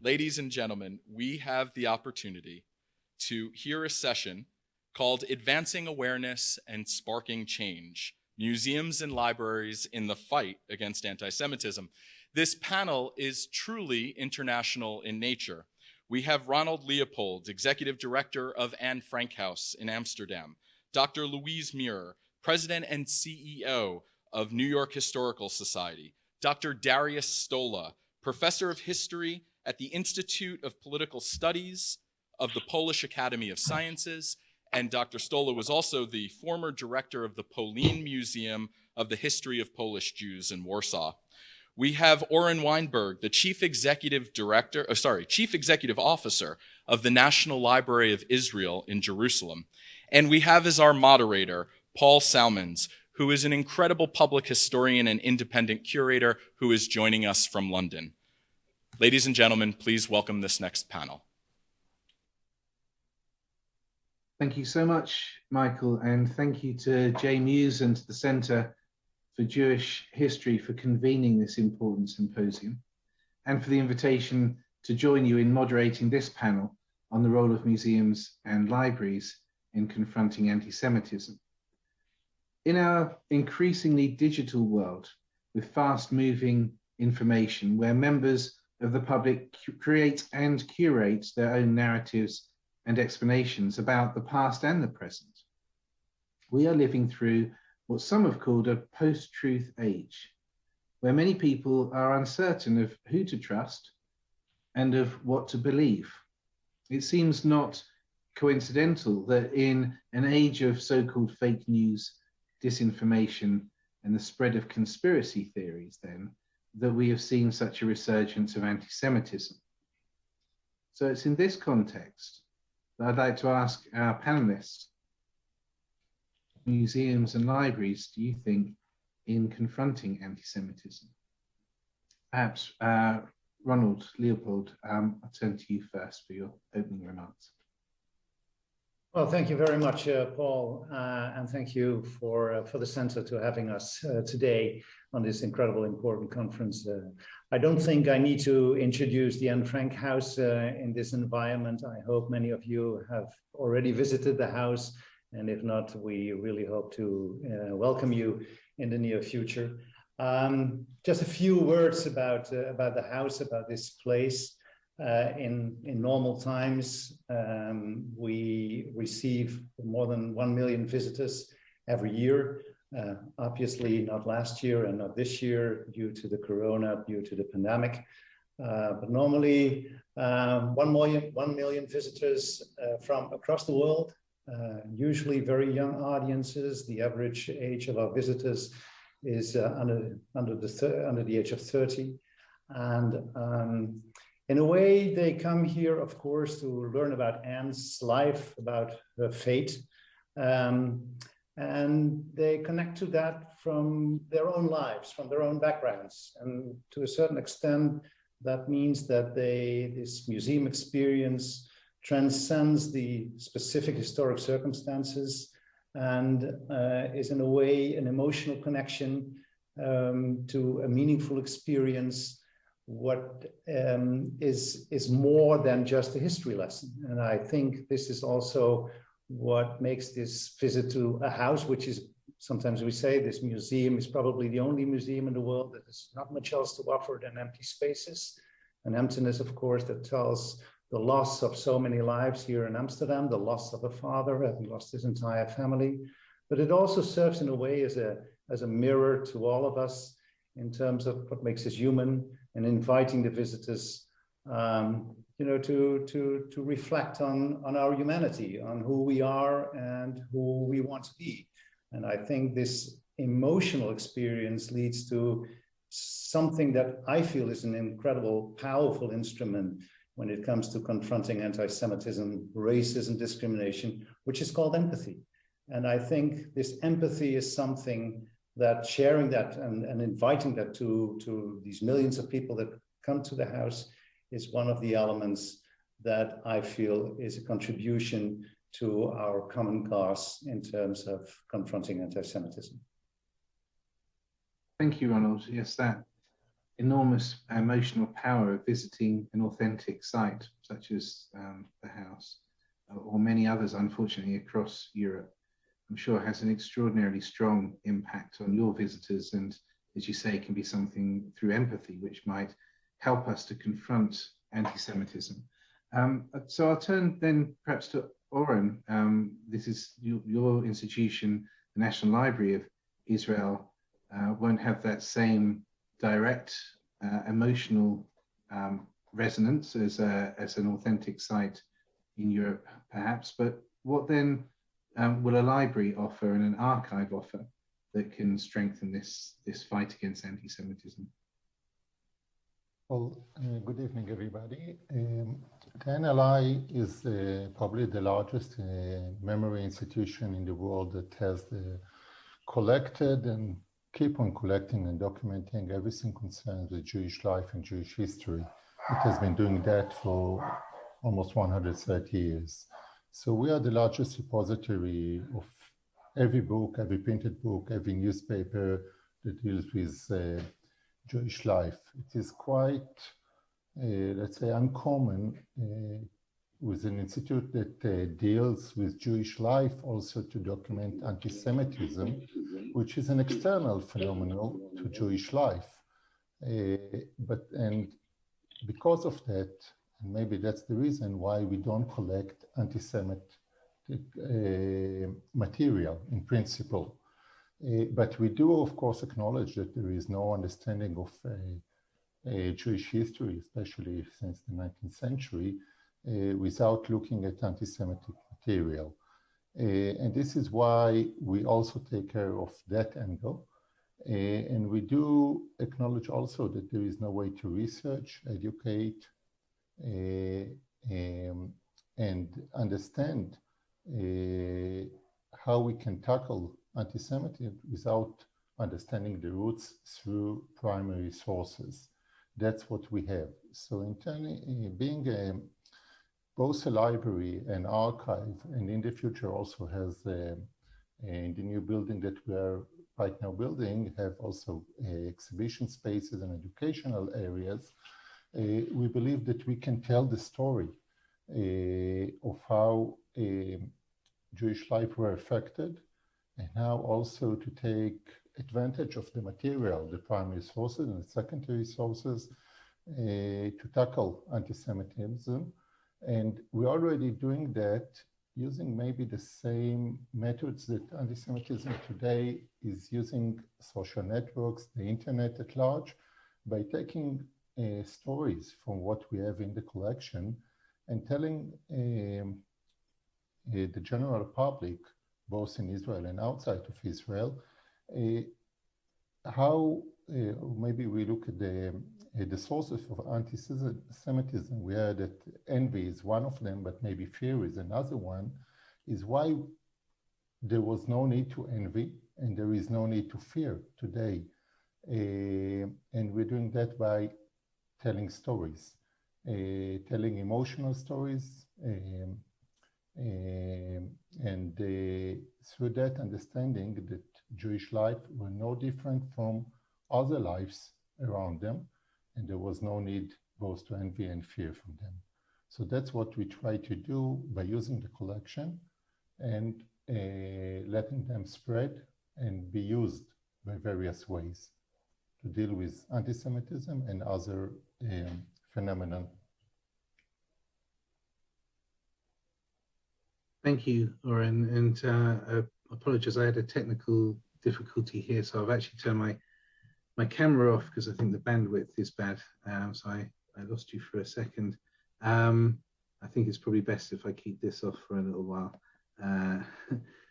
Ladies and gentlemen, we have the opportunity to hear a session called Advancing Awareness and Sparking Change, Museums and Libraries in the Fight Against Anti-Semitism. This panel is truly international in nature. We have Ronald Leopold, Executive Director of Anne Frank House in Amsterdam, Dr. Louise Mirrer, President and CEO of New York Historical Society, Dr. Dariusz Stola, Professor of History at the Institute of Political Studies of the Polish Academy of Sciences, and Dr. Stola was also the former director of the Polin Museum of the History of Polish Jews in Warsaw. We have Oren Weinberg, the Chief Executive Officer of the National Library of Israel in Jerusalem. And we have as our moderator, Paul Salmons, who is an incredible public historian and independent curator who is joining us from London. Ladies and gentlemen, please welcome this next panel. Thank you so much, Michael, and thank you to JMUS and to the Center for Jewish History for convening this important symposium, and for the invitation to join you in moderating this panel on the role of museums and libraries in confronting anti-Semitism. In our increasingly digital world, with fast-moving information, where members of the public create and curate their own narratives and explanations about the past and the present, we are living through what some have called a post-truth age, where many people are uncertain of who to trust and of what to believe. It seems not coincidental that in an age of so-called fake news, disinformation, and the spread of conspiracy theories, then, that we have seen such a resurgence of anti-Semitism. So it's in this context that I'd like to ask our panelists, museums and libraries do you think in confronting anti-Semitism? Perhaps Ronald Leopold, I'll turn to you first for your opening remarks. Well, thank you very much, Paul, and thank you for the Center to having us today on this incredible, important conference. I don't think I need to introduce the Anne Frank House in this environment. I hope many of you have already visited the house, and if not, we really hope to welcome you in the near future. Just a few words about the house, about this place. In normal times, we receive more than 1 million visitors every year. Obviously not last year and not this year due to the corona, due to the pandemic. But normally 1 million visitors from across the world. Usually very young audiences. The average age of our visitors is under the age of 30, and in a way they come here, of course, to learn about Anne's life, about her fate, and they connect to that from their own lives, from their own backgrounds, and to a certain extent that means that this museum experience transcends the specific historic circumstances and is in a way an emotional connection to a meaningful experience, what is more than just a history lesson. And I think this is also what makes this visit to a house, which is, sometimes we say this museum is probably the only museum in the world that has not much else to offer than empty spaces. An emptiness, of course, that tells the loss of so many lives here in Amsterdam, the loss of a father having lost his entire family. But it also serves in a way as a mirror to all of us in terms of what makes us human, and inviting the visitors to reflect on our humanity, on who we are and who we want to be. And I think this emotional experience leads to something that I feel is an incredible, powerful instrument when it comes to confronting anti-Semitism, racism, discrimination, which is called empathy. And I think this empathy is something that sharing that and inviting that to these millions of people that come to the house is one of the elements that I feel is a contribution to our common cause in terms of confronting anti-Semitism. Thank you, Ronald. Yes, that enormous emotional power of visiting an authentic site, such as the house, or many others, unfortunately, across Europe, I'm sure has an extraordinarily strong impact on your visitors, and as you say, can be something through empathy, which might help us to confront anti-Semitism. So I'll turn then perhaps to Oren. This is your institution, the National Library of Israel, won't have that same direct emotional resonance as an authentic site in Europe, perhaps. But what then will a library offer and an archive offer that can strengthen this fight against anti-Semitism? Well, good evening, everybody. The NLI is probably the largest memory institution in the world that has collected and keep on collecting and documenting everything concerned with Jewish life and Jewish history. It has been doing that for almost 130 years. So we are the largest repository of every book, every printed book, every newspaper that deals with Jewish life. It is quite, let's say, uncommon with an institute that deals with Jewish life also to document anti-Semitism, which is an external phenomenon to Jewish life. And because of that, and maybe that's the reason why we don't collect anti-Semitic material in principle. But we do, of course, acknowledge that there is no understanding of Jewish history, especially since the 19th century, without looking at anti-Semitic material. And this is why we also take care of that angle. And we do acknowledge also that there is no way to research, educate, and understand how we can tackle anti-Semitism without understanding the roots through primary sources. That's what we have. So in turn, being both a library and archive, and in the future also has in the new building that we are right now building, have also exhibition spaces and educational areas. We believe that we can tell the story of how Jewish life were affected, and how also to take advantage of the material, the primary sources and the secondary sources, to tackle anti-Semitism. And we're already doing that using maybe the same methods that anti-Semitism today is using: social networks, the internet at large, by taking stories from what we have in the collection and telling the general public, both in Israel and outside of Israel, how maybe we look at the sources of anti-Semitism. We heard that envy is one of them, but maybe fear is another one, is why there was no need to envy and there is no need to fear today. And we're doing that by telling stories, telling emotional stories, and through that understanding that Jewish life were no different from other lives around them, and there was no need both to envy and fear from them. So that's what we try to do by using the collection and letting them spread and be used by various ways to deal with anti-Semitism and other phenomena. Thank you, Oren, and I apologize, I had a technical difficulty here, so I've actually turned my camera off because I think the bandwidth is bad, so I lost you for a second. I think it's probably best if I keep this off for a little while.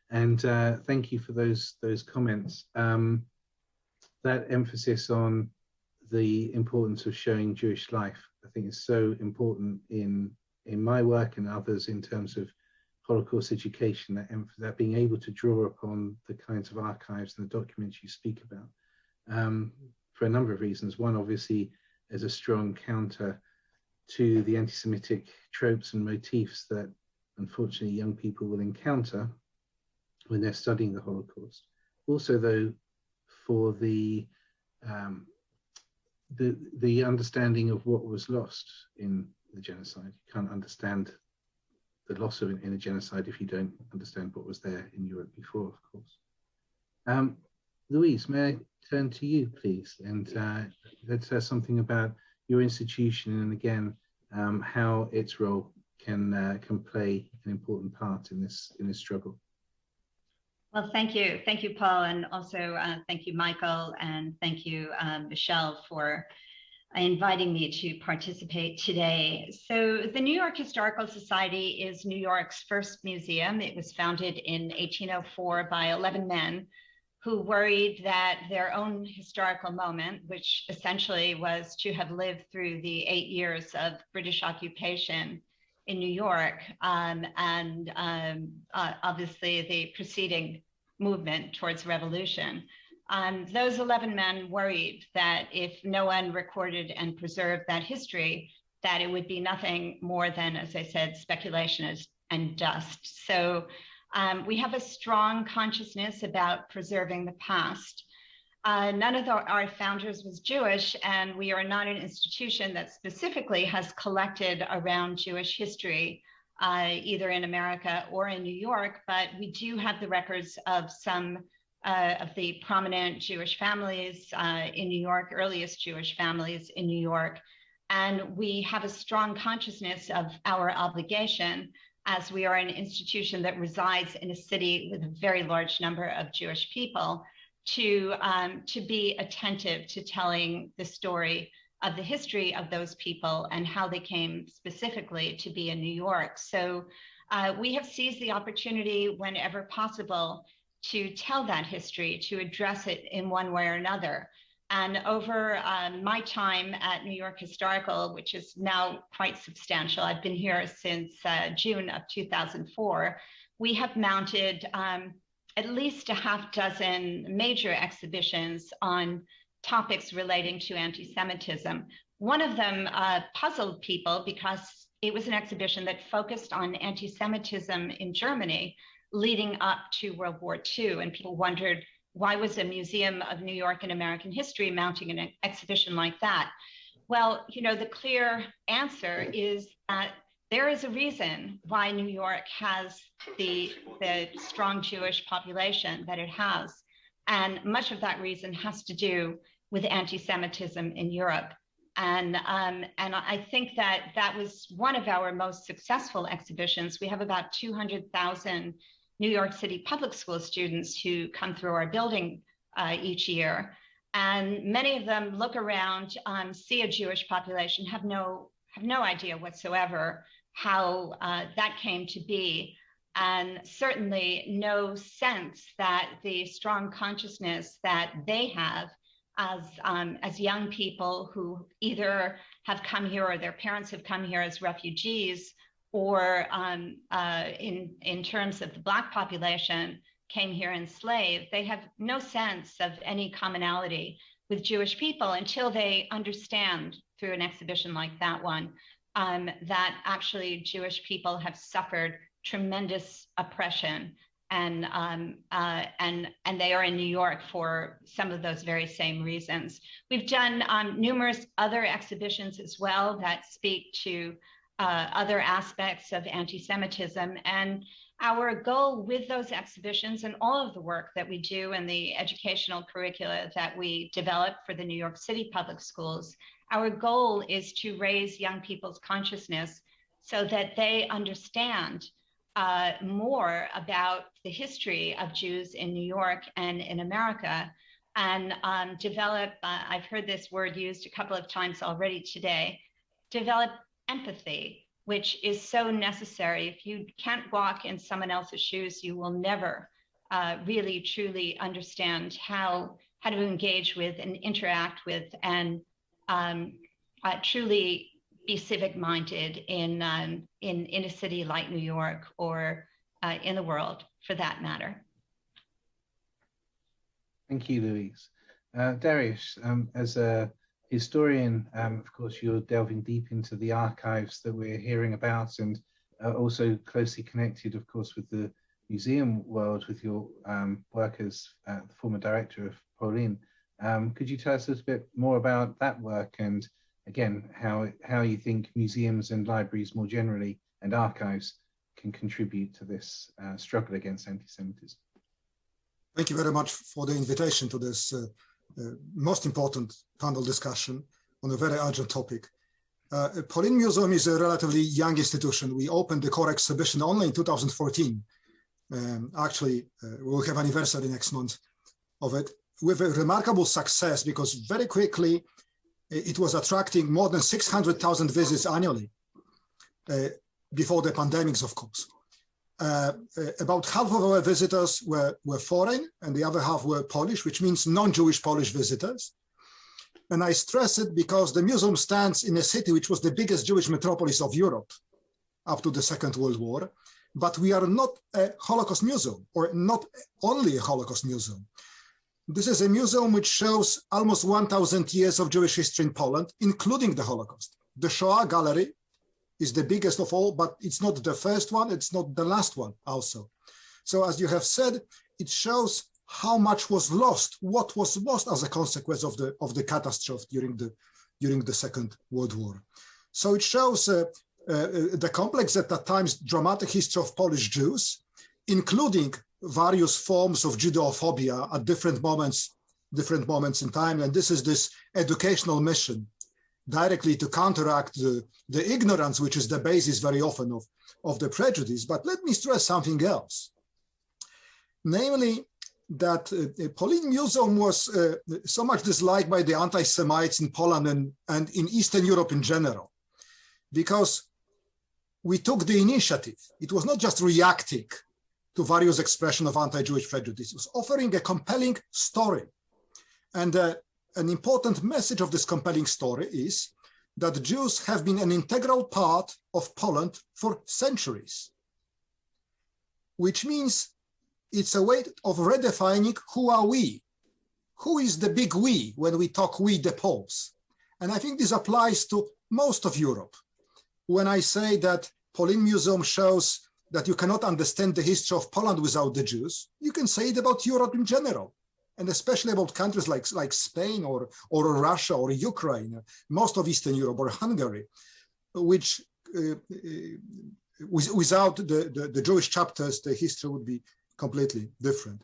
And thank you for those comments. That emphasis on the importance of showing Jewish life, I think, is so important in my work and others in terms of Holocaust education, that being able to draw upon the kinds of archives and the documents you speak about, for a number of reasons. One, obviously, as a strong counter to the anti-Semitic tropes and motifs that unfortunately young people will encounter when they're studying the Holocaust. Also, though, for the the understanding of what was lost in the genocide. You can't understand the loss of it in a genocide if you don't understand what was there in Europe before, of course. Louise, may I turn to you, please, and let's say something about your institution and again how its role can play an important part in this struggle. Well, thank you, Paul, and also thank you, Michael, and thank you, Michelle, for inviting me to participate today. So the New York Historical Society is New York's first museum. It was founded in 1804 by 11 men who worried that their own historical moment, which essentially was to have lived through the 8 years of British occupation in New York, and obviously the preceding movement towards revolution. Those 11 men worried that if no one recorded and preserved that history, that it would be nothing more than, as I said, speculation and dust. So we have a strong consciousness about preserving the past. None of our founders was Jewish, and we are not an institution that specifically has collected around Jewish history, either in America or in New York, but we do have the records of some of the prominent Jewish families in New York, earliest Jewish families in New York. And we have a strong consciousness of our obligation, as we are an institution that resides in a city with a very large number of Jewish people, to be attentive to telling the story of the history of those people and how they came specifically to be in New York. So we have seized the opportunity whenever possible to tell that history, to address it in one way or another. And over my time at New York Historical, which is now quite substantial, I've been here since June of 2004, we have mounted at least a half dozen major exhibitions on topics relating to anti-Semitism. One of them puzzled people because it was an exhibition that focused on anti-Semitism in Germany leading up to World War II. And people wondered, why was a Museum of New York and American History mounting an exhibition like that? Well, you know, the clear answer is that there is a reason why New York has the strong Jewish population that it has. And much of that reason has to do with anti-Semitism in Europe. And I think that that was one of our most successful exhibitions. We have about 200,000 New York City public school students who come through our building each year. And many of them look around, see a Jewish population, have no idea whatsoever how that came to be, and certainly no sense that the strong consciousness that they have as young people who either have come here or their parents have come here as refugees, or in terms of the Black population came here enslaved. They have no sense of any commonality with Jewish people until they understand through an exhibition like that one that actually Jewish people have suffered tremendous oppression, and they are in New York for some of those very same reasons. We've done numerous other exhibitions as well that speak to other aspects of anti-Semitism, and our goal with those exhibitions and all of the work that we do and the educational curricula that we develop for the New York City public schools, our goal is to raise young people's consciousness so that they understand more about the history of Jews in New York and in America, and develop, I've heard this word used a couple of times already today, develop empathy, which is so necessary. If you can't walk in someone else's shoes, you will never really truly understand how to engage with and interact with and truly be civic-minded in a city like New York, or in the world for that matter. Thank you, Louise. Dariusz, as a historian, of course, you're delving deep into the archives that we're hearing about, and also closely connected, of course, with the museum world with your work as the former director of Polin. Could you tell us a little bit more about that work and, again, how you think museums and libraries more generally and archives can contribute to this struggle against anti-Semitism? Thank you very much for the invitation to this most important panel discussion on a very urgent topic. Polin Museum is a relatively young institution. We opened the core exhibition only in 2014. Actually, we'll have anniversary next month of it, with a remarkable success, because very quickly it was attracting more than 600,000 visits annually before the pandemics, of course. About half of our visitors were foreign and the other half were Polish, which means non-Jewish Polish visitors. And I stress it because the museum stands in a city which was the biggest Jewish metropolis of Europe up to the Second World War. But we are not a Holocaust museum, or not only a Holocaust museum. This is a museum which shows almost 1,000 years of Jewish history in Poland, including the Holocaust. The Schwa Gallery is the biggest of all, but it's not the first one, it's not the last one also. So as you have said, it shows how much was lost, what was lost as a consequence of the catastrophe during the Second World War. So it shows the complex, at that times, dramatic history of Polish Jews, including various forms of Judeophobia at different moments in time. And this is this educational mission, directly to counteract the ignorance, which is the basis very often of the prejudice. But let me stress something else, namely that Polin Museum was so much disliked by the anti-Semites in Poland and in Eastern Europe in general, because we took the initiative. It was not just reacting to various expressions of anti-Jewish prejudice. It was offering a compelling story. And an important message of this compelling story is that Jews have been an integral part of Poland for centuries, which means it's a way of redefining who are we, who is the big we when we talk we the Poles. And I think this applies to most of Europe. When I say that Polin Museum shows that you cannot understand the history of Poland without the Jews, you can say it about Europe in general, and especially about countries like Spain or Russia or Ukraine, most of Eastern Europe, or Hungary, which without the Jewish chapters, the history would be completely different.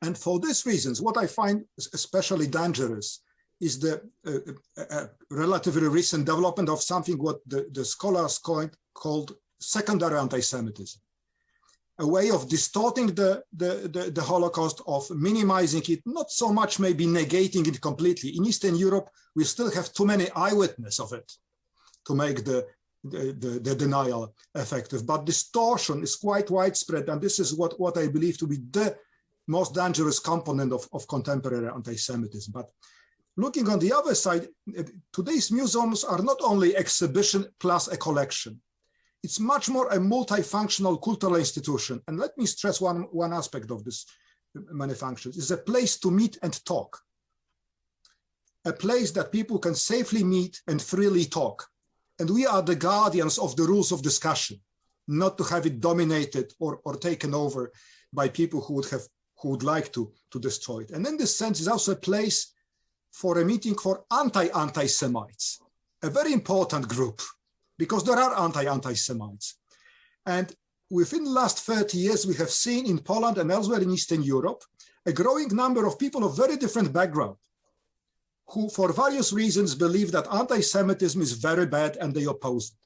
And for these reasons, what I find especially dangerous is the relatively recent development of something what the scholars called secondary anti-Semitism, a way of distorting the Holocaust, of minimizing it, not so much maybe negating it completely. In Eastern Europe, we still have too many eyewitnesses of it to make the denial effective, but distortion is quite widespread, and this is what I believe to be the most dangerous component of contemporary anti-Semitism. But looking on the other side, today's museums are not only exhibition plus a collection. It's much more a multifunctional cultural institution. And let me stress one aspect of this many functions. It's a place to meet and talk, a place that people can safely meet and freely talk. And we are the guardians of the rules of discussion, not to have it dominated or taken over by people who would like to destroy it. And in this sense, it's also a place for a meeting for anti-Semites, a very important group, because there are anti-Semites. And within the last 30 years, we have seen in Poland and elsewhere in Eastern Europe, a growing number of people of very different background, who for various reasons believe that anti-Semitism is very bad and they oppose it.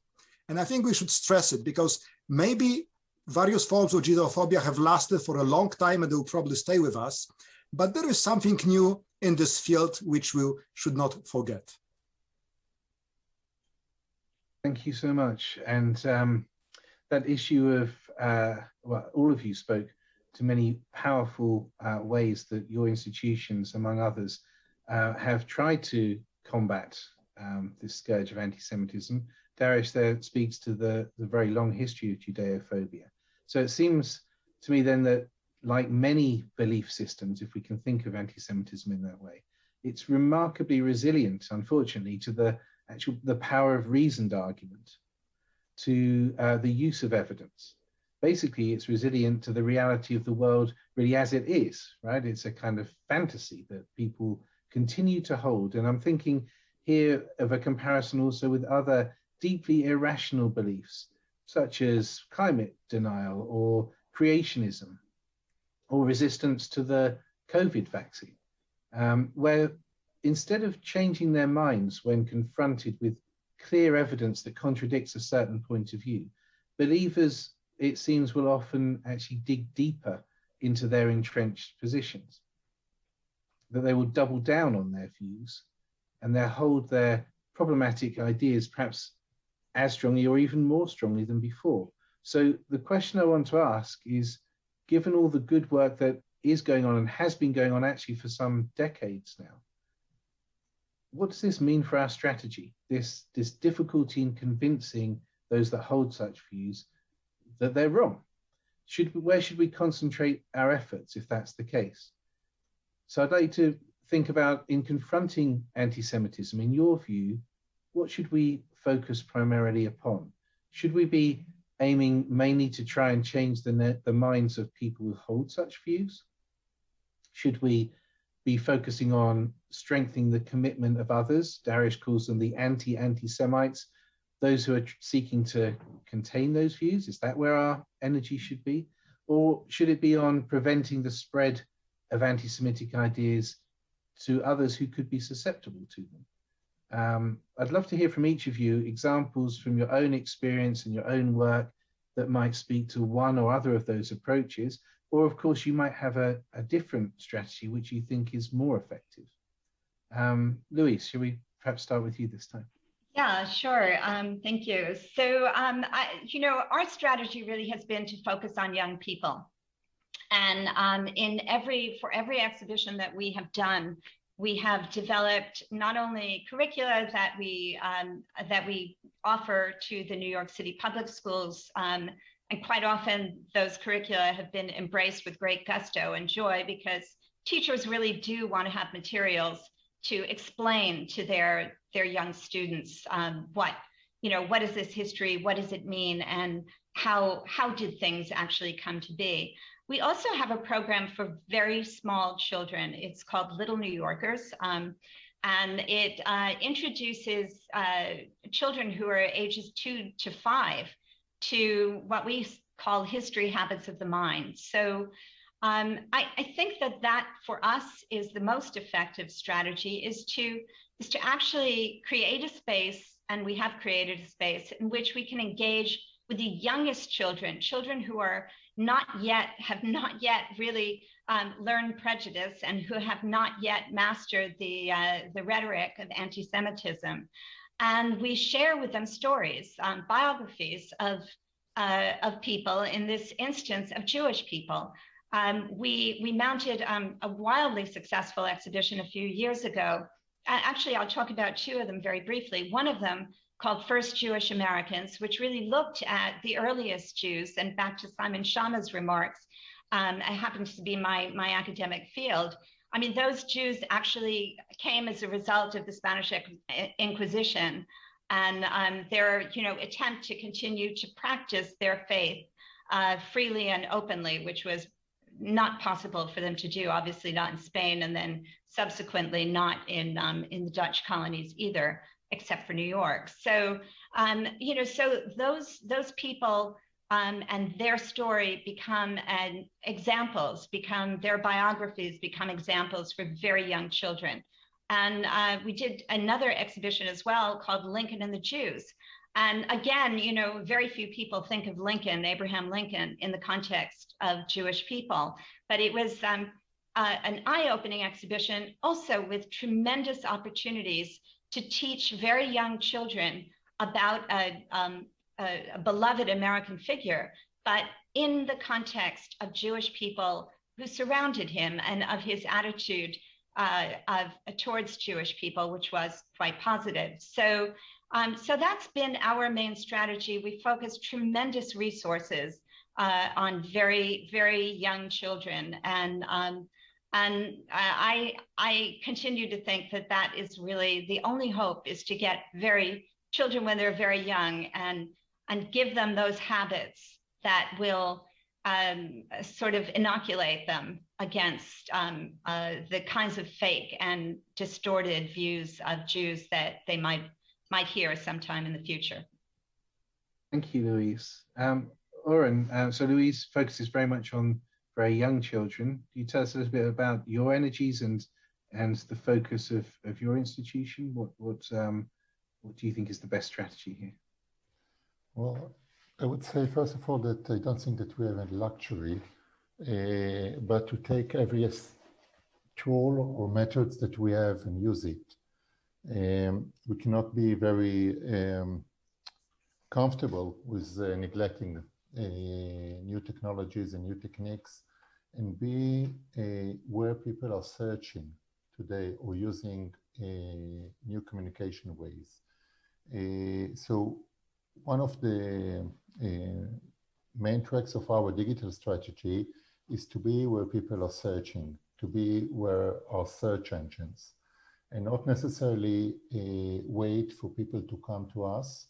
And I think we should stress it, because maybe various forms of Judeophobia have lasted for a long time and they will probably stay with us, but there is something new in this field which we should not forget. Thank you so much. And that issue of, well, all of you spoke to many powerful ways that your institutions, among others, have tried to combat this scourge of anti-Semitism. Dariusz there speaks to the very long history of Judeophobia. So it seems to me then that, like many belief systems, if we can think of anti-Semitism in that way, it's remarkably resilient, unfortunately, to the power of reasoned argument, to the use of evidence. Basically, it's resilient to the reality of the world really as it is, right? It's a kind of fantasy that people continue to hold. And I'm thinking here of a comparison also with other deeply irrational beliefs, such as climate denial or creationism or resistance to the COVID vaccine, where instead of changing their minds when confronted with clear evidence that contradicts a certain point of view, believers, it seems, will often actually dig deeper into their entrenched positions, that they will double down on their views and they'll hold their problematic ideas perhaps as strongly or even more strongly than before. So the question I want to ask is, given all the good work that is going on and has been going on actually for some decades now, what does this mean for our strategy? This difficulty in convincing those that hold such views that they're wrong. Where should we concentrate our efforts if that's the case? So I'd like to think about, in confronting anti-Semitism, in your view, what should we focus primarily upon? Should we be aiming mainly to try and change the minds of people who hold such views? Should we be focusing on strengthening the commitment of others? Dariusz calls them the anti-Semites, those who are seeking to contain those views. Is that where our energy should be? Or should it be on preventing the spread of anti-Semitic ideas to others who could be susceptible to them? I'd love to hear from each of you examples from your own experience and your own work that might speak to one or other of those approaches. Or of course, you might have a different strategy which you think is more effective. Louise, shall we perhaps start with you this time? Yeah, sure. Thank you. So, our strategy really has been to focus on young people. And for every exhibition that we have done, we have developed not only curricula that we offer to the New York City public schools, and quite often those curricula have been embraced with great gusto and joy, because teachers really do want to have materials to explain to their young students what is this history, what does it mean, and how did things actually come to be. We also have a program for very small children. It's called Little New Yorkers, and it introduces children who are ages 2 to 5 to what we call history habits of the mind. So I think that for us is the most effective strategy, is to actually create a space, and we have created a space in which we can engage with the youngest children who are have not yet really learned prejudice, and who have not yet mastered the rhetoric of anti-Semitism. And we share with them stories, biographies of people, in this instance of Jewish people. We mounted a wildly successful exhibition a few years ago. Actually, I'll talk about 2 of them very briefly. One of them, called First Jewish Americans, which really looked at the earliest Jews. And back to Simon Schama's remarks, it happens to be my academic field. I mean, those Jews actually came as a result of the Spanish Inquisition and their attempt to continue to practice their faith freely and openly, which was not possible for them to do, obviously not in Spain, and then subsequently not in the Dutch colonies either, except for New York. So, so those people and their story become examples, become their biographies, become examples for very young children. And we did another exhibition as well called Lincoln and the Jews. And again, very few people think of Lincoln, Abraham Lincoln, in the context of Jewish people, but it was an eye-opening exhibition, also with tremendous opportunities to teach very young children about a beloved American figure, but in the context of Jewish people who surrounded him and of his attitude towards Jewish people, which was quite positive. So that's been our main strategy. We focus tremendous resources on very, very young children, and I continue to think that is really the only hope, is to get children when they're very young and give them those habits that will sort of inoculate them against the kinds of fake and distorted views of Jews that they might hear sometime in the future. Thank you, Louise. Oren, so Louise focuses very much on very young children. Can you tell us a little bit about your energies and the focus of your institution? What do you think is the best strategy here? Well, I would say, first of all, that I don't think that we have a luxury, but to take every tool or methods that we have and use it. We cannot be very comfortable with neglecting new technologies and new techniques, and be where people are searching today or using new communication ways. So one of the main tracks of our digital strategy is to be where people are searching, to be where our search engines, and not necessarily wait for people to come to us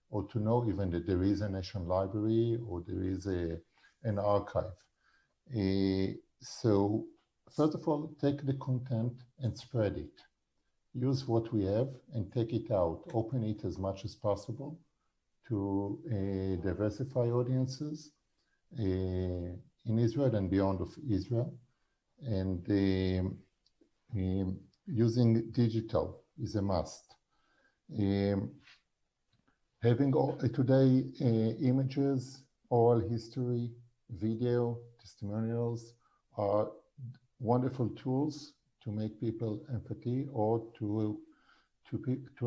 or to know even that there is a national library or there is an archive. So first of all, take the content and spread it. Use what we have and take it out, open it as much as possible to diversify audiences in Israel and beyond of Israel. And using digital is a must. Having today images, oral history, video, testimonials are wonderful tools to make people empathy or to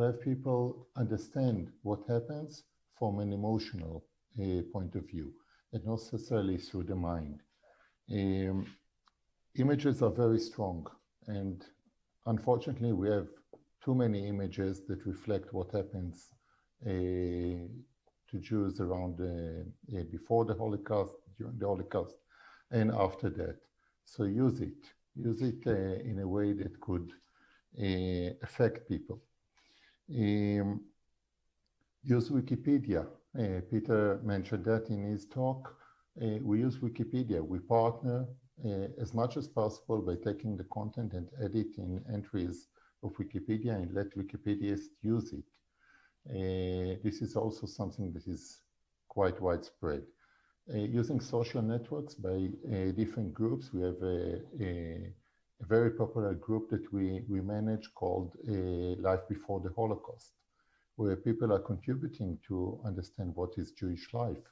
have people understand what happens from an emotional point of view, and not necessarily through the mind. Images are very strong, and unfortunately we have too many images that reflect what happens to Jews around before the Holocaust, during the Holocaust, and after that. So use it in a way that could affect people. Use Wikipedia. Peter mentioned that in his talk. We use Wikipedia. We partner as much as possible by taking the content and editing entries of Wikipedia and let Wikipedians use it. This is also something that is quite widespread. Using social networks by different groups. We have a very popular group that we manage called Life Before the Holocaust, where people are contributing to understand what is Jewish life.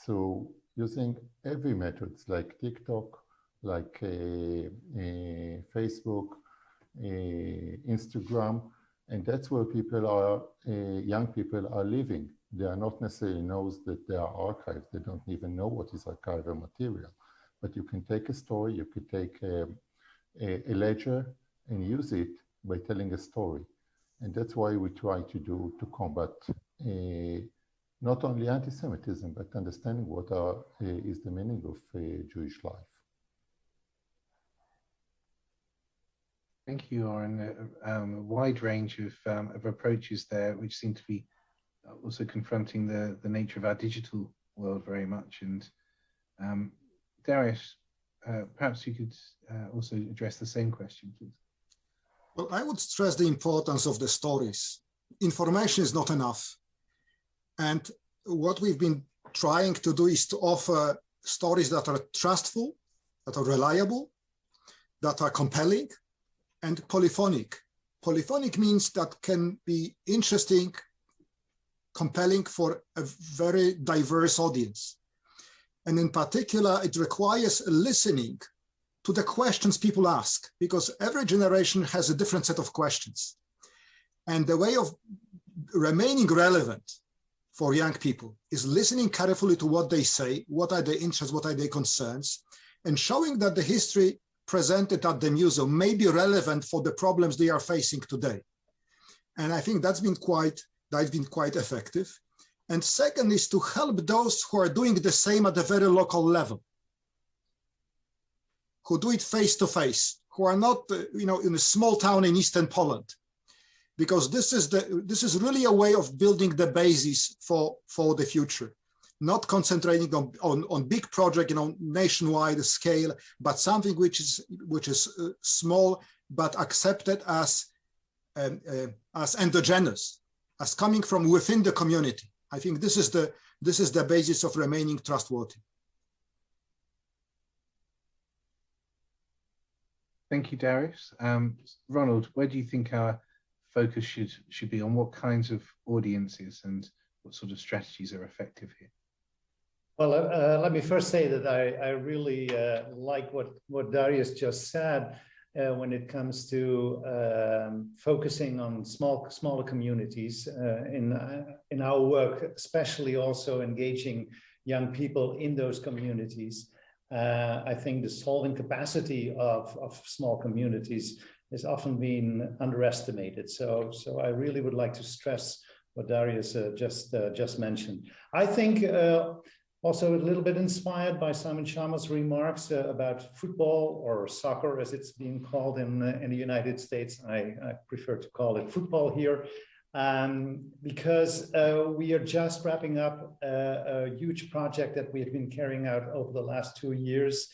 So using every methods like TikTok, like Facebook, Instagram, and that's where people are, young people are living. They are not necessarily knows that they are archived. They don't even know what is archival material. But you can take a story, you could take a ledger and use it by telling a story. And that's why we try to combat not only anti-Semitism, but understanding what is the meaning of Jewish life. Thank you, Oren. A wide range of approaches there, which seem to be also confronting the nature of our digital world very much. And Dariusz, perhaps you could also address the same question, please. Well, I would stress the importance of the stories. Information is not enough. And what we've been trying to do is to offer stories that are trustful, that are reliable, that are compelling, and polyphonic. Polyphonic means that can be interesting, compelling for a very diverse audience. And in particular, it requires listening to the questions people ask, because every generation has a different set of questions. And the way of remaining relevant for young people is listening carefully to what they say, what are their interests, what are their concerns, and showing that the history presented at the museum may be relevant for the problems they are facing today. And I think that's been quite effective. And second is to help those who are doing the same at a very local level, who do it face to face, who are not, in a small town in Eastern Poland, because this is really a way of building the basis for the future. not concentrating on big project, nationwide scale, but something which is small but accepted as endogenous, as coming from within the community. I think this is the basis of remaining trustworthy. Thank you, Dariusz. Ronald, where do you think our focus should be on? What kinds of audiences and what sort of strategies are effective here? Well, let me first say that I really like what Dariusz just said when it comes to focusing on smaller communities in our work, especially also engaging young people in those communities. I think the solving capacity of small communities has often been underestimated. So I really would like to stress what Dariusz just mentioned. I think also a little bit inspired by Simon Schama's remarks about football, or soccer as it's being called in the United States. I prefer to call it football here. Because we are just wrapping up a huge project that we have been carrying out over the last 2 years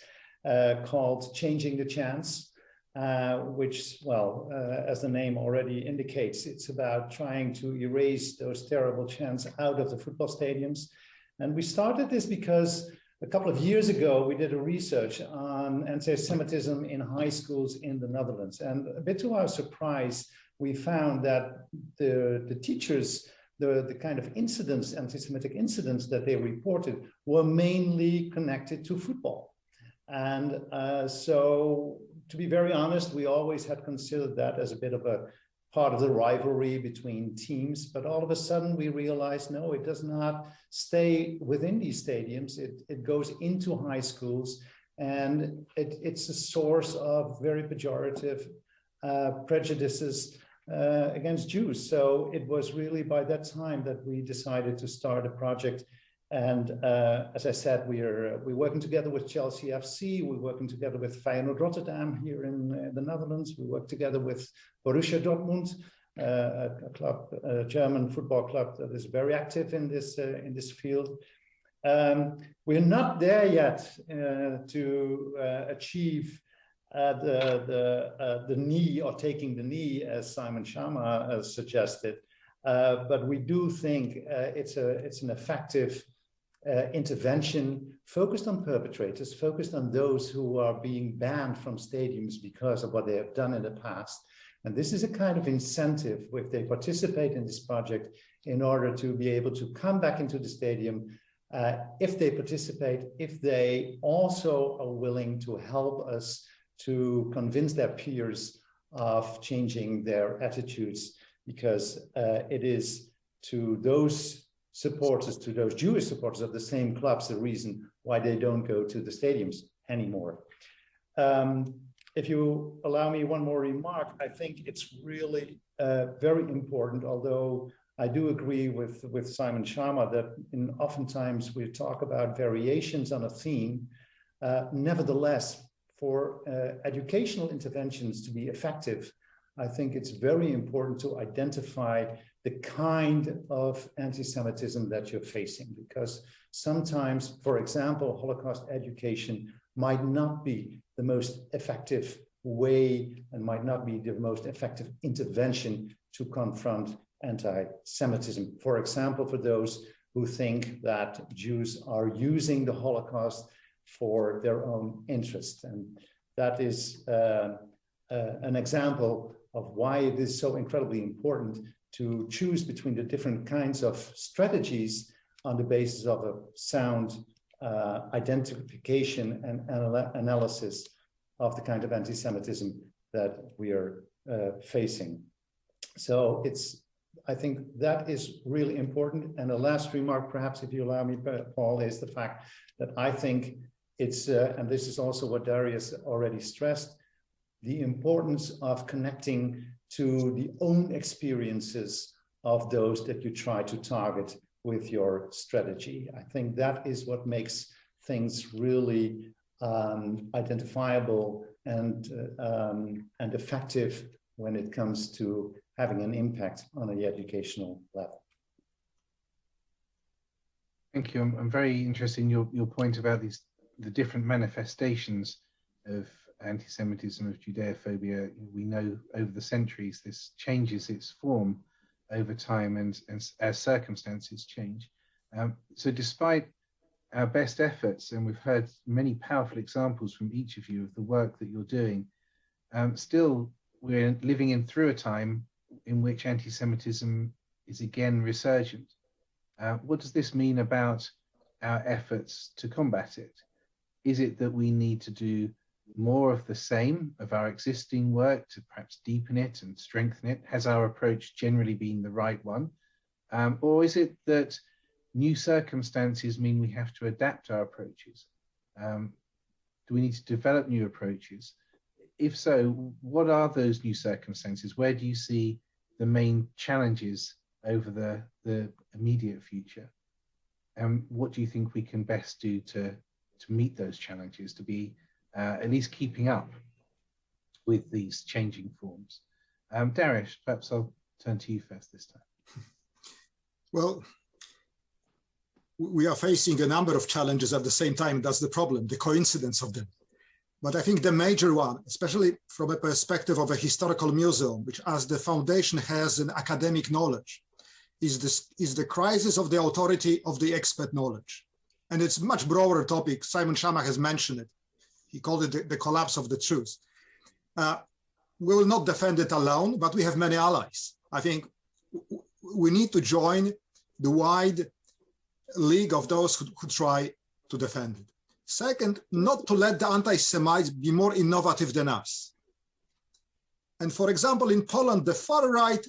called Changing the Chance, which, well, as the name already indicates, it's about trying to erase those terrible chants out of the football stadiums. And we started this because a couple of years ago, we did a research on anti-Semitism in high schools in the Netherlands. And a bit to our surprise, we found that the teachers, the kind of incidents, anti-Semitic incidents that they reported were mainly connected to football. And so, to be very honest, we always had considered that as a bit of a part of the rivalry between teams. But all of a sudden we realized, no, it does not stay within these stadiums. It goes into high schools, and it's a source of very pejorative prejudices against Jews. So it was really by that time that we decided to start a project. And as I said, we're working together with Chelsea FC. We're working together with Feyenoord Rotterdam here in the Netherlands. We work together with Borussia Dortmund, a German football club that is very active in this field. We're not there yet to achieve the knee, or taking the knee, as Simon Schama suggested, but we do think it's an effective intervention focused on perpetrators, focused on those who are being banned from stadiums because of what they have done in the past. And this is a kind of incentive if they participate in this project in order to be able to come back into the stadium. If they participate, if they also are willing to help us to convince their peers of changing their attitudes, because it is to those supporters, to those Jewish supporters of the same clubs, the reason why they don't go to the stadiums anymore. If you allow me one more remark, I think it's really very important, although I do agree with Simon Schama that oftentimes we talk about variations on a theme. Nevertheless, for educational interventions to be effective, I think it's very important to identify the kind of anti-Semitism that you're facing, because sometimes, for example, Holocaust education might not be the most effective way and might not be the most effective intervention to confront anti-Semitism. For example, for those who think that Jews are using the Holocaust for their own interest. And that is an example of why it is so incredibly important to choose between the different kinds of strategies on the basis of a sound identification and analysis of the kind of anti-Semitism that we are facing. So I think that is really important. And the last remark, perhaps, if you allow me, Paul, is the fact that I think it's, and this is also what Dariusz already stressed, the importance of connecting to the own experiences of those that you try to target with your strategy. I think that is what makes things really identifiable and effective when it comes to having an impact on the educational level. Thank you. I'm very interested in your point about the different manifestations of anti-Semitism, of Judeophobia. We know over the centuries this changes its form over time and as circumstances change. So despite our best efforts, and we've heard many powerful examples from each of you of the work that you're doing, still we're living through a time in which anti-Semitism is again resurgent. What does this mean about our efforts to combat it? Is it that we need to do more of the same of our existing work to perhaps deepen it and strengthen it? Has our approach generally been the right one? Or is it that new circumstances mean we have to adapt our approaches? Do we need to develop new approaches? If so, what are those new circumstances? Where do you see the main challenges over the immediate future? And what do you think we can best do to meet those challenges, to be at least keeping up with these changing forms? Dariusz, perhaps I'll turn to you first this time. Well, we are facing a number of challenges at the same time. That's the problem, the coincidence of them. But I think the major one, especially from a perspective of a historical museum, which as the foundation has an academic knowledge, is the crisis of the authority of the expert knowledge. And it's a much broader topic. Simon Schama has mentioned it. He called it the collapse of the truth. We will not defend it alone, but we have many allies. I think we need to join the wide league of those who try to defend it. Second, not to let the anti-Semites be more innovative than us. And for example, in Poland, the far right,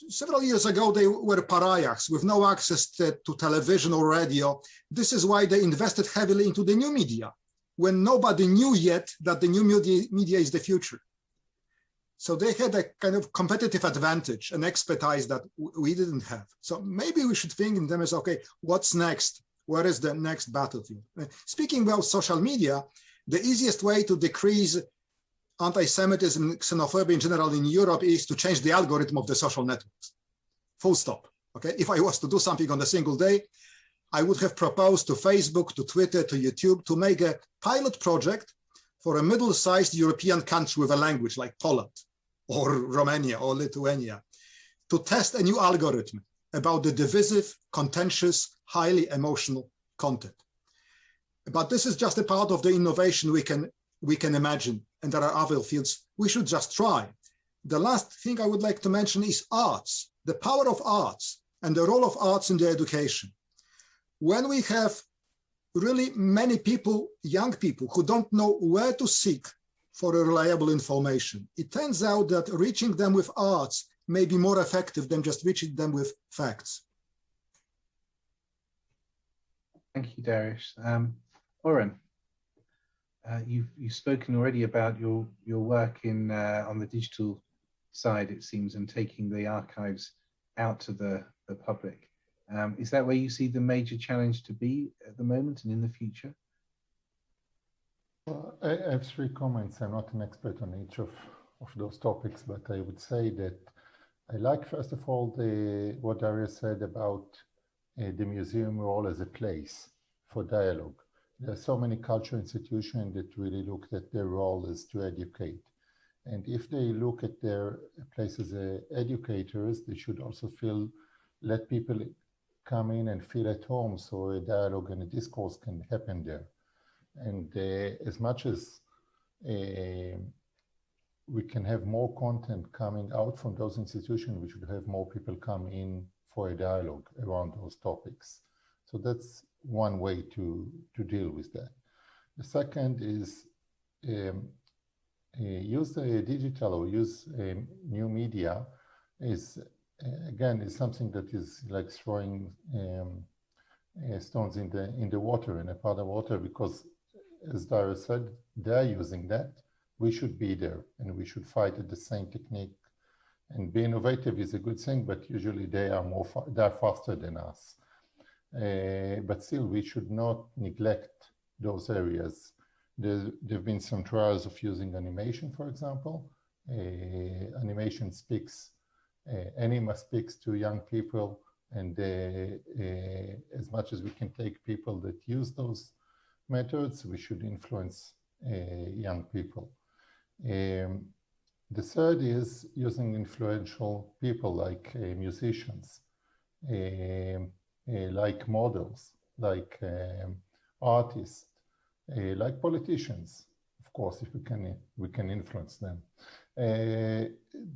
several years ago, they were pariahs with no access to television or radio. This is why they invested heavily into the new media, when nobody knew yet that the new media is the future. So they had a kind of competitive advantage, an expertise that we didn't have. So maybe we should think in terms of, okay, what's next? Where is the next battlefield? Speaking about social media, the easiest way to decrease anti-Semitism and xenophobia in general in Europe is to change the algorithm of the social networks. Full stop. Okay. If I was to do something on a single day, I would have proposed to Facebook, to Twitter, to YouTube to make a pilot project for a middle-sized European country with a language like Poland or Romania or Lithuania to test a new algorithm about the divisive, contentious, highly emotional content. But this is just a part of the innovation we can imagine, and there are other fields we should just try. The last thing I would like to mention is arts, the power of arts and the role of arts in the education. When we have really many people, young people, who don't know where to seek for a reliable information, it turns out that reaching them with arts may be more effective than just reaching them with facts. Thank you, Dariusz. Oren, you've spoken already about your work on the digital side, it seems, and taking the archives out to the public. Is that where you see the major challenge to be at the moment and in the future? Well, I have 3 comments. I'm not an expert on each of those topics, but I would say that I like, first of all, what Dariusz said about the museum role as a place for dialogue. There are so many cultural institutions that really looked at their role as to educate. And if they look at their place as educators, they should also let people come in and feel at home so a dialogue and a discourse can happen there. And as much as we can have more content coming out from those institutions, we should have more people come in for a dialogue around those topics. So that's one way to deal with that. The second is use the digital or use new media is something that is like throwing stones in the water, in a pot of water, because as Dariusz said, they're using that. We should be there and we should fight at the same technique. And be innovative is a good thing, but usually they're faster than us. But still, we should not neglect those areas. There have been some trials of using animation, for example. Animation speaks, anima speaks to young people And as much as we can take people that use those methods, we should influence young people. The third is using influential people like musicians, like models, like artists, like politicians. Of course, if we can influence them.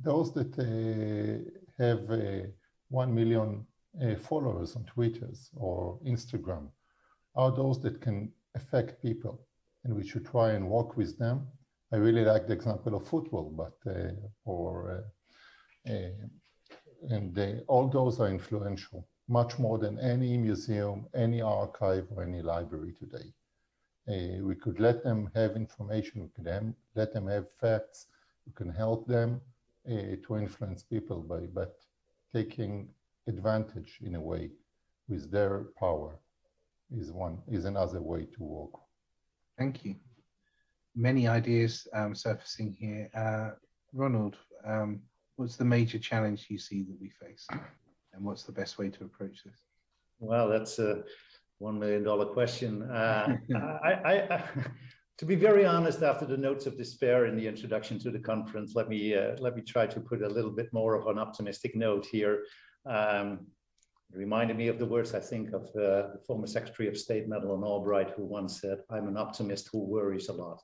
Those that have 1 million followers on Twitter or Instagram are those that can affect people, and we should try and work with them. I really like the example of football, but all those are influential, much more than any museum, any archive, or any library today. We could let them have information, we could let them have facts, we can help them to influence people by taking advantage in a way with their power is another way to work. Thank you. Many ideas surfacing here. Ronald, what's the major challenge you see that we face, and what's the best way to approach this? Well, that's a $1 million question. To be very honest, after the notes of despair in the introduction to the conference, let me try to put a little bit more of an optimistic note here. It reminded me of the words, I think, of the former Secretary of State Madeleine Albright, who once said, "I'm an optimist who worries a lot."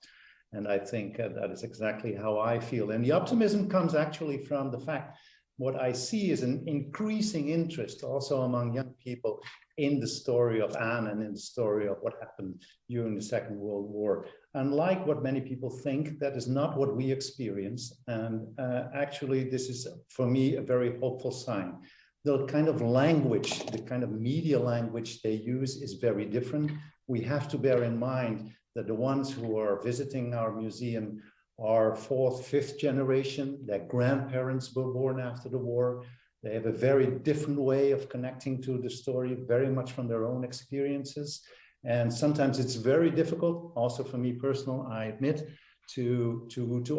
And I think that is exactly how I feel. And the optimism comes actually from the fact what I see is an increasing interest also among young people in the story of Anne and in the story of what happened during the Second World War. Unlike what many people think, that is not what we experience. And actually, this is, for me, a very hopeful sign. The kind of language, the kind of media language they use is very different. We have to bear in mind that the ones who are visiting our museum are fourth, fifth generation. Their grandparents were born after the war. They have a very different way of connecting to the story, very much from their own experiences. And sometimes it's very difficult, also for me personal, I admit, to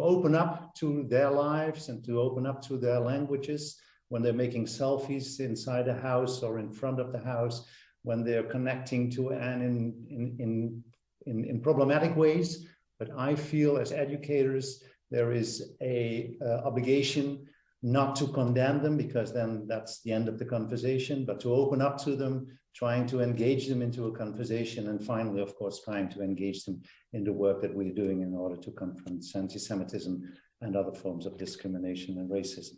open up to their lives and to open up to their languages when they're making selfies inside a house or in front of the house, when they're connecting to Anne in problematic ways. But I feel as educators, there is a obligation not to condemn them, because then that's the end of the conversation, but to open up to them, trying to engage them into a conversation, and finally, of course, trying to engage them in the work that we're doing in order to confront anti-Semitism and other forms of discrimination and racism.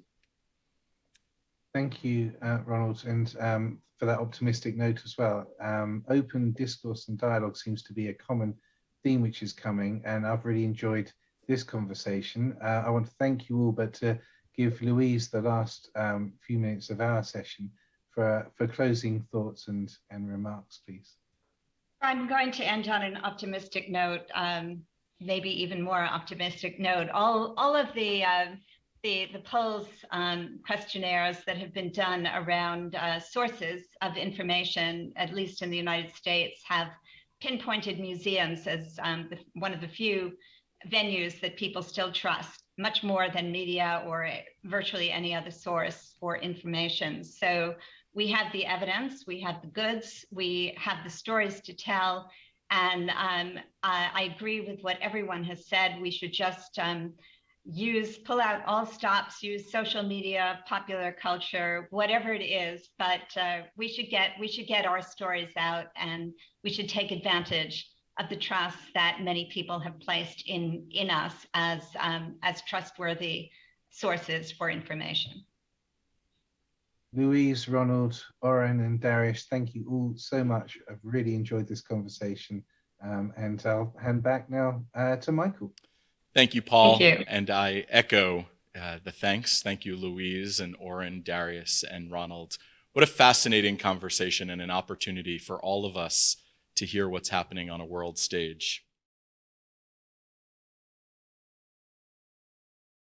Thank you, Ronald, and for that optimistic note as well. Open discourse and dialogue seems to be a common theme which is coming, and I've really enjoyed this conversation. I want to thank you all, but to give Louise the last few minutes of our session for closing thoughts and remarks, please. I'm going to end on an optimistic note, maybe even more optimistic note. All of the polls, questionnaires that have been done around sources of information, at least in the United States, have pinpointed museums as one of the few venues that people still trust, much more than media or virtually any other source for information. So we have the evidence, we have the goods, we have the stories to tell. And I agree with what everyone has said. We should just pull out all stops, use social media, popular culture, whatever it is, but we should get our stories out, and we should take advantage of the trust that many people have placed in us as trustworthy sources for information. Louise, Ronald, Oren, and Dariusz, thank you all so much. I've really enjoyed this conversation, and I'll hand back now to Michael. Thank you, Paul. Thank you. And I echo the thanks. Thank you, Louise and Oren, Dariusz, and Ronald. What a fascinating conversation and an opportunity for all of us to hear what's happening on a world stage.